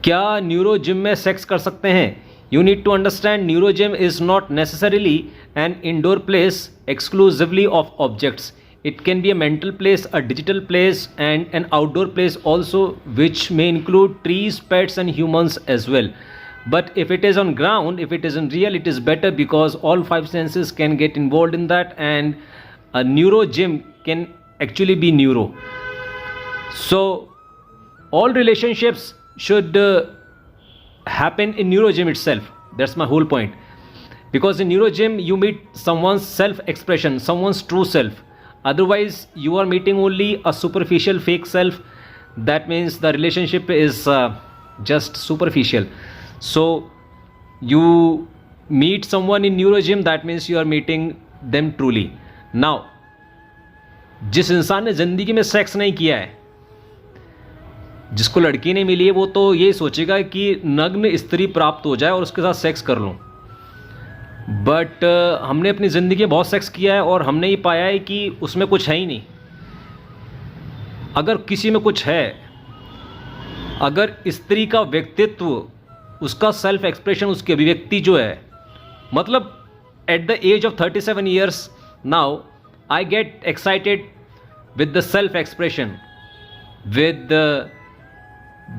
क्या neuro gym में sex कर सकते हैं? You need to understand neuro gym is not necessarily an indoor place exclusively of objects. It can be a mental place, a digital place, and an outdoor place also, which may include trees, pets, and humans as well. But if it is on ground, if it isn't real, it is better because all five senses can get involved in that, and a neuro gym can actually be neuro. So all relationships should happen in neuro gym itself. That's my whole point. Because in neuro gym you meet someone's self expression, someone's true self. Otherwise you are meeting only a superficial fake self. That means the relationship is just superficial. So you meet someone in neuro gym, that means you are meeting them truly. Now जिस इंसान ने ज़िंदगी में sex नहीं किया है, जिसको लड़की नहीं मिली है, वो तो ये सोचेगा कि नग्न स्त्री प्राप्त हो जाए और उसके साथ सेक्स कर लूँ. बट हमने अपनी ज़िंदगी में बहुत सेक्स किया है और हमने ये पाया है कि उसमें कुछ है ही नहीं. अगर किसी में कुछ है, अगर स्त्री का व्यक्तित्व, उसका सेल्फ एक्सप्रेशन, उसकी अभिव्यक्ति जो है, मतलब at the age of 37 years now I get excited with the self expression, with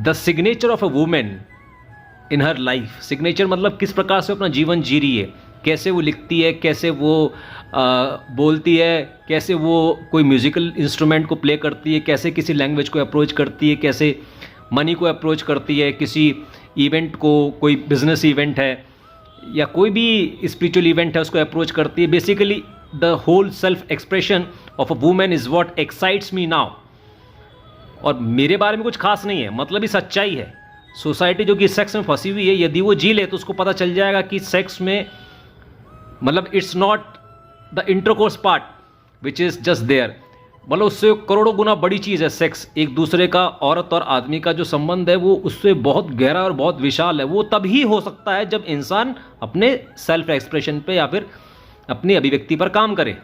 the signature of a women in her life. Signature मतलब किस प्रकार से अपना जीवन जी रही है, कैसे वो लिखती है, कैसे वो बोलती है, कैसे वो कोई म्यूज़िकल इंस्ट्रूमेंट को प्ले करती है, कैसे किसी लैंग्वेज को अप्रोच करती है, कैसे मनी को अप्रोच करती है, किसी इवेंट को, कोई बिजनेस इवेंट है या कोई भी स्पिरिचुअल इवेंट है, उसको अप्रोच करती है. Basically the whole self expression of a women is what excites me now. और मेरे बारे में कुछ खास नहीं है, मतलब ही सच्चाई है. सोसाइटी जो कि सेक्स में फंसी हुई है, यदि वो जी ले तो उसको पता चल जाएगा कि सेक्स में मतलब it's not the intercourse part which is just there. मतलब उससे करोड़ों गुना बड़ी चीज़ है सेक्स. एक दूसरे का, औरत और आदमी का जो संबंध है वो उससे बहुत गहरा और बहुत विशाल है. वो तभी हो सकता है जब इंसान अपने सेल्फ एक्सप्रेशन पे या फिर अपनी अभिव्यक्ति पर काम करे.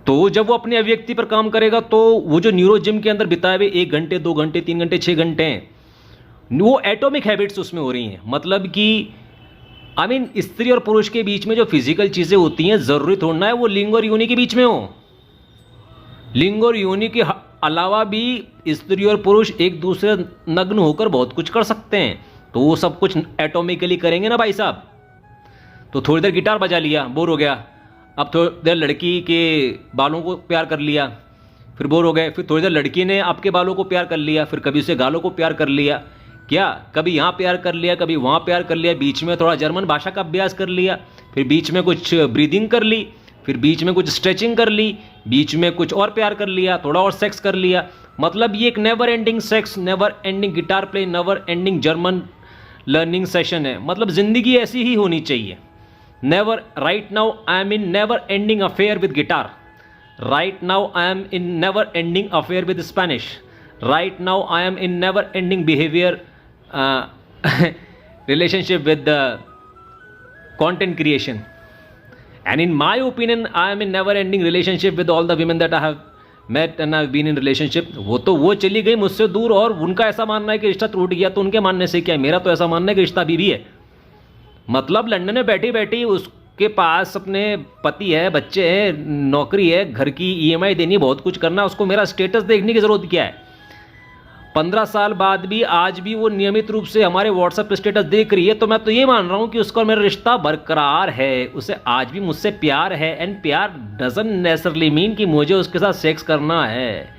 तो जब वो अपनी अभिव्यक्ति पर काम करेगा तो वो जो न्यूरो जिम के अंदर बिताए हुए 1 घंटे, 2 घंटे, 3 घंटे, 6 घंटे हैं, वो एटॉमिक हैबिट्स उसमें हो रही हैं. मतलब कि स्त्री और पुरुष के बीच में जो फिजिकल चीज़ें होती हैं, ज़रूरी थोड़ा है वो लिंग और योनि के बीच में हो. लिंग और योनि के अलावा भी स्त्री और पुरुष एक दूसरे नग्न होकर बहुत कुछ कर सकते हैं. तो वो सब कुछ एटॉमिकली करेंगे ना भाई साहब. तो थोड़ी देर गिटार बजा लिया, बोर हो गया. अब थोड़ी देर लड़की के बालों को प्यार कर लिया, फिर बोर हो गए. फिर थोड़ी देर लड़की ने आपके बालों को प्यार कर लिया, फिर कभी उसे गालों को प्यार कर लिया. क्या कभी यहाँ प्यार कर लिया, कभी वहाँ प्यार कर लिया. बीच में थोड़ा जर्मन भाषा का अभ्यास कर लिया, फिर बीच में कुछ ब्रीदिंग कर ली, फिर बीच में कुछ स्ट्रेचिंग कर ली, बीच में कुछ और प्यार कर लिया, थोड़ा और सेक्स कर लिया. मतलब ये एक never ending sex, never ending guitar play, never ending German learning session है. मतलब ज़िंदगी ऐसी ही होनी चाहिए. Never, right now I am in never ending affair with guitar. Right now I am in never ending affair with Spanish. Right now I am in never ending behaviour relationship with the content creation, and in my opinion I am in never ending relationship with all the women that I have met and I've been in relationship. वो चली गई मुझसे दूर और उनका ऐसा मानना है कि रिश्ता टूट गया, तो उनके मानने से क्या, मेरा तो ऐसा मानना है कि रिश्ता अभी भी है. मतलब लंदन में बैठी बैठी उसके पास अपने पति है, बच्चे हैं, नौकरी है, घर की EMI देनी, बहुत कुछ करना, उसको मेरा स्टेटस देखने की ज़रूरत क्या है. 15 साल बाद भी आज भी वो नियमित रूप से हमारे व्हाट्सएप पे स्टेटस देख रही है, तो मैं तो ये मान रहा हूँ कि उसका मेरा रिश्ता बरकरार है, उसे आज भी मुझसे प्यार है. एंड प्यार डजंट नेसेसरली मीन कि मुझे उसके साथ सेक्स करना है.